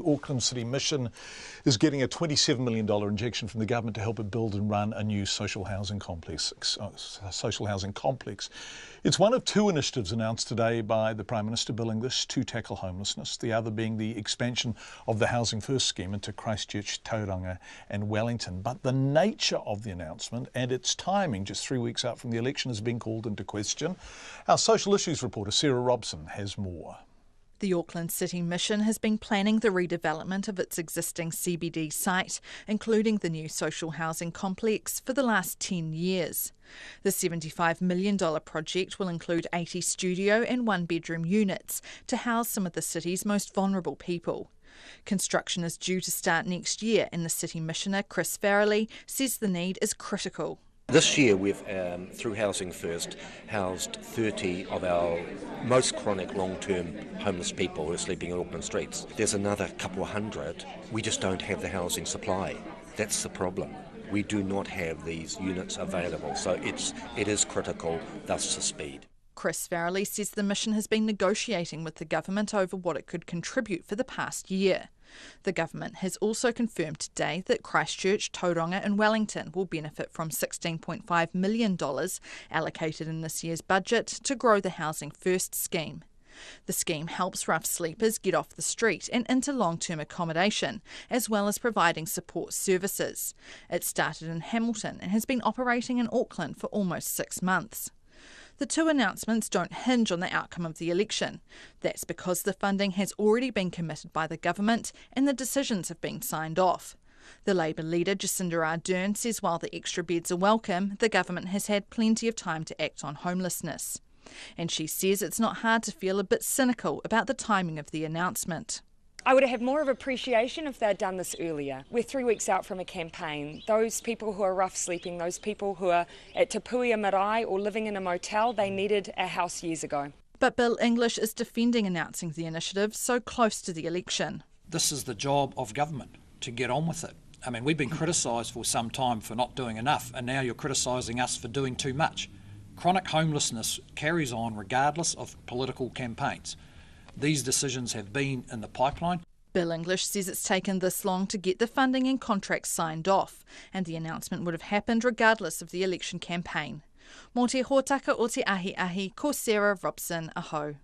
Auckland City Mission is getting a $27 million injection from the government to help it build and run a new social housing complex. It's one of two initiatives announced today by the Prime Minister, Bill English, to tackle homelessness, the other being the expansion of the Housing First scheme into Christchurch, Tauranga and Wellington. But the nature of the announcement and its timing, just 3 weeks out from the election, has been called into question. Our social issues reporter, Sarah Robson, has more. The Auckland City Mission has been planning the redevelopment of its existing CBD site, including the new social housing complex, for the last 10 years. The $75 million project will include 80 studio and one-bedroom units to house some of the city's most vulnerable people. Construction is due to start next year, and the City Missioner, Chris Farrelly, says the need is critical. This year we've, through Housing First, housed 30 of our most chronic long-term homeless people who are sleeping in Auckland streets. There's another couple of hundred. We just don't have the housing supply. That's the problem. We do not have these units available, so it is critical, thus the speed. Chris Farrelly says the mission has been negotiating with the government over what it could contribute for the past year. The government has also confirmed today that Christchurch, Tauranga and Wellington will benefit from $16.5 million allocated in this year's budget to grow the Housing First scheme. The scheme helps rough sleepers get off the street and into long-term accommodation, as well as providing support services. It started in Hamilton and has been operating in Auckland for almost 6 months. The two announcements don't hinge on the outcome of the election. That's because the funding has already been committed by the government and the decisions have been signed off. The Labour leader, Jacinda Ardern, says while the extra beds are welcome, the government has had plenty of time to act on homelessness. And she says it's not hard to feel a bit cynical about the timing of the announcement. I would have had more of appreciation if they'd done this earlier. We're 3 weeks out from a campaign. Those people who are rough sleeping, those people who are at Te Puia Marae or living in a motel, they needed a house years ago. But Bill English is defending announcing the initiative so close to the election. This is the job of government, to get on with it. I mean, we've been criticised for some time for not doing enough, and now you're criticising us for doing too much. Chronic homelessness carries on regardless of political campaigns. These decisions have been in the pipeline. Bill English says it's taken this long to get the funding and contracts signed off, and the announcement would have happened regardless of the election campaign. Mō te hōtaka o te ahi, ko Sarah Robson, aho.